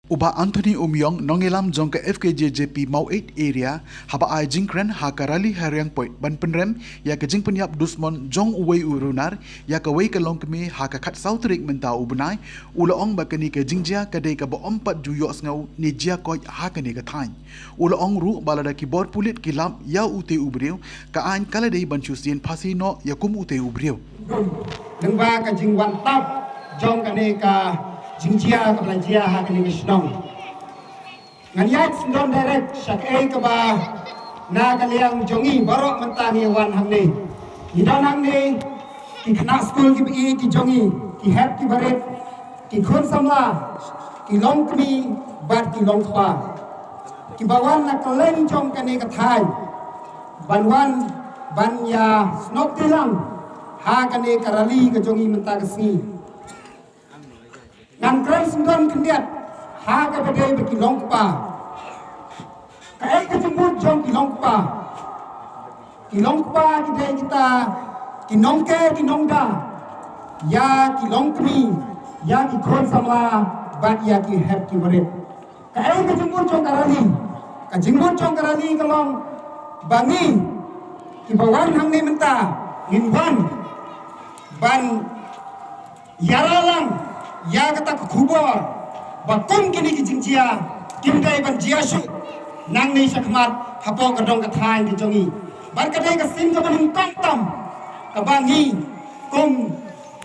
Uba Anthony Umyong nongelam jong ke FKJJP Mau 8 area haba ai jingkren ha karali hariang point ban penrem ya ke jing penyap dusmon jong uwei urunar ya ke wei ke longkemi ha ka khat sautrik menta ubnai ula ong ba keni ke jingjia ke dei ka bo ompat juyo ngau ni jia ko ha ke ni ke thain ula ong ru balada ki bor pulit kilam ya ute ubriu ka an kala dei ban chusien phasi no ya kum ute ubriu nang ba ka jingwan tap jong ka ne ka jingjia ka blanjia ha ka ni snong nganyat sindon direct syak ka ba na ka liang jongi barok mentani wan hang ni idan hang ni ki khna school ki bi ki jongi ki hap ki baret ki khon samla ki long kmi bat ki long khwa ki bawan na ka leng jong ka ni ka thai banwan ban ya snok tilang ha ka ni karali ka jongi menta ka si nang kran sindon kendiat ha ka bedai beki long pa kai ka jembut jong ki long pa ki dai kita ki nong ke ki nong da ya ki long kmi ya ki khon samla bat ya ki hap ki baret kai ka jembut jong karali ka long bangi ki bawan hang ni menta ngin ban yaralang ya kata kubor bakum kini ki jingjia kimdai ban jiasu nang ni sakmat hapo kadong kathai ki jongi ban kadai ka sim ka ban kong tam ka bangi kum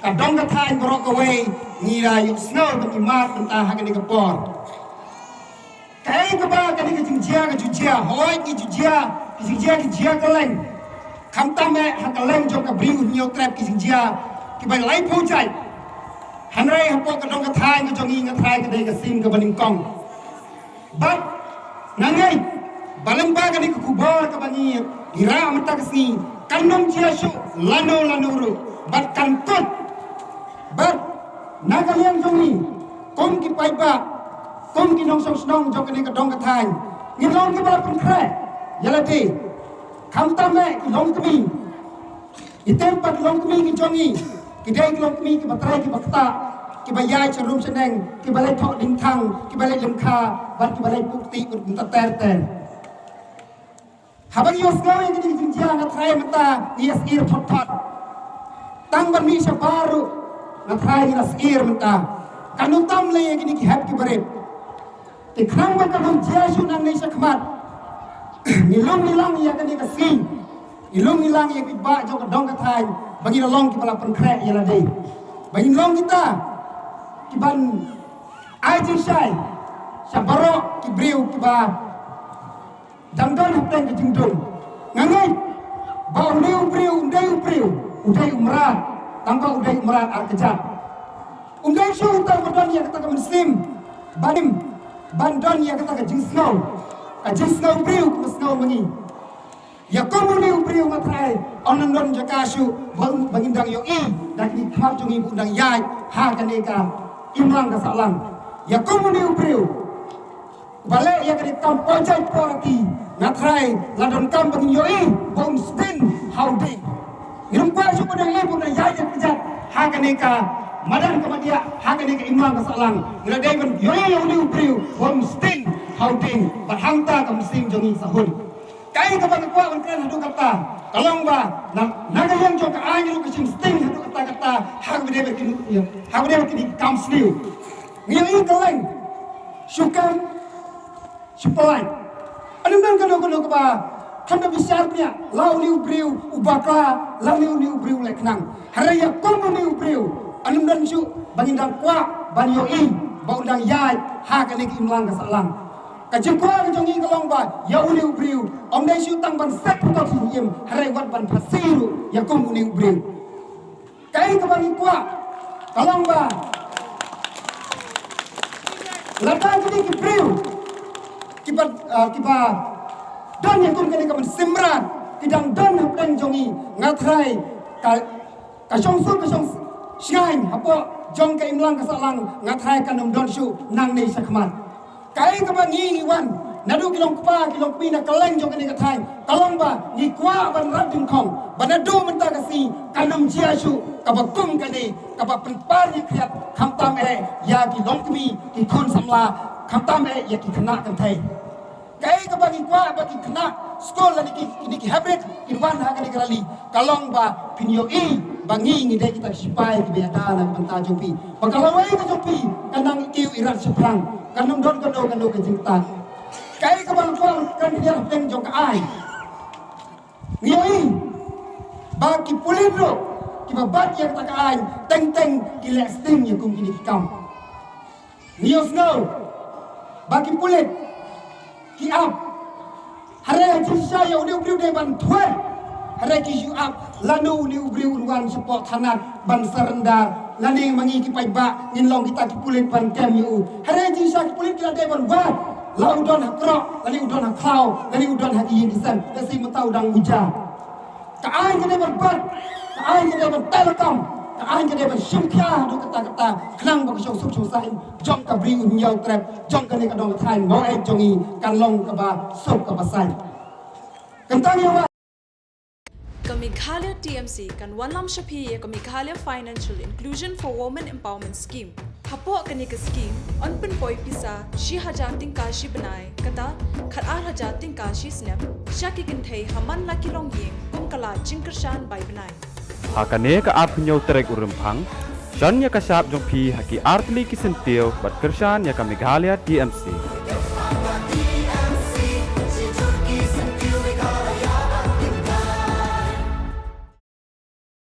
kadong kathai borok away ni ra yuk snow ka imat tenta hakani ka por kai ka ba kani ki jingjia ka jujia hoi ki jujia ki jingjia ki jia ka leng kham tam me hakaleng jong ka bring nyo trap ki jingjia ki ban lai phu chai hanrai hapo ka dong ka thai ka jongi nga thai ka dei ka sim ka baning kong bat nangai balang ba ka ni ku ba ka bangi ira amta ka si kanom chia shu lano ru bat kan tot bat nagaliang jongi kom ki pai ba kom ki nong song snong jong ka ni ka dong ka thai ni long ki bala pun khre yala te kham ta me ki long kmi item pat long kmi ki jongi ki dai ki long kmi ki batrai ki bakta ki bayai charum seneng ki balai thok ding thang ki balai lemkha bat ki balai pukti ut ta ter habang yos gawe ki ding jingjia na thai mata ni asir thot tang ban mi sa baru na thai ni asir mata kanun tam le ki ki hap ki bare te khang wa ka hom jia shu nang nei sa khmat ni long ya ka ni ka si ilung ilang ya ki ba jo ka dong ka thai bagi la long ki bala pen kre ya la dei bagi long kita ki ban ai ji sai sa baro ki briu ki ba dang don hap teng ki jing dun ngangai ba udai briu udai umrat tangka udai umrat ar kejat udai shu ta don ya kata ka muslim banim bandon ya kata ka jing snow briu ki snow mangi ya komuni ubriu matrai onan don jakashu bangindang yo i dak ni khap jungi budang yai ha kaneka imlang ka salang ya komuni ubriu bale ya kani kam pojai porati natrai ladon kam bangin yo i bom spin haudi ngirum pa su budang i budang yai ya kejat ha kaneka madan kamadia ha kaneka imlang ka salang ngira dai ban yo i ubriu bom spin haudi bahangta kam sim jungi sahun kai ka bang kwa ban kran hadu kata kalong ba nagayang jo ka anyu ka sim sting hadu kata hak bede ki kam sliu ngi kaleng syukan supaya anum kan ko ba khanda bisar pia lau liu briu ubaka lau liu briu leknang haraya kom liu briu anum dan su bangindang kwa ban yo i ba undang yai ha ka ni imlang ka salang ka jengkwa ka jongi ka long ba ya uli ubriu om dai shu tang ban set to si yem hare wat ban phasiru ya kom uli ubriu kai ka bang kwa ka long ba lata jadi ki briu ki ba don ya kom ka ban simran kidang don hap dan jongi ngatrai ka song shine hapo jong ka imlang ka salang ngatrai ka nom don shu nang nei sakmat kai ka ba ngi wan nadu kilong pi na kaleng jong ni ka thai kalong ba ni kwa ban rat ding khong banadu menta ka si kanum chia shu ka ba kum ka ni ka ba pen par ni khiat kham tam e ya ki long kmi ki khon samla khatam ya ki khana kan thai kai ka bagi kwa bagi khana school la ni ki habit irwan ha ka ni rali kalong ba pinyo I bangi ngi de kita sipai ki be ta na banta jumpi bakalawai ka jumpi kanang kiu iran seprang kanum don ka do ka jingta kai ka bang kwa kan dia teng jong ka ai ngi bagi pulidro ki babat yang tak ai teng ki lesting yang kum ki kam news no bagi pulit ki up hare jisha ya uni ubri de ban thwe hare ki you up lanu ni ubri urwan support thanat ban serendar laning mangi ki pai ba ngin long kita ki pulit ban kem yu hare jisha ki pulit ki de ban wa la udon hakro lani udon haklaw lani udon hak yin disan dasi mutau dang uja ka ai ke de ban bat ka ai ke de ban telekom ka ai ke de ban shimkya do kata klang ba ko suk sai jong ka bri un yau trap jong ka ni ka dong thai mo ai jongi kan long ka ba sok ka ba sai kan tang ya Kamighalia TMC kan Wanlam Shapi Kamighalia Financial Inclusion for Women Empowerment Scheme. Hapo kani ka scheme on pen poi pisa shi hajating kashi banai kata khat hajating kashi snap shaki kin thei haman la kilong yeng kum kala jingkershan bai banai. Hakane ka apnyo trek urumphang shan ya kasap jong phi haki artli ki sentil bat kershan ya Kamighalia TMC.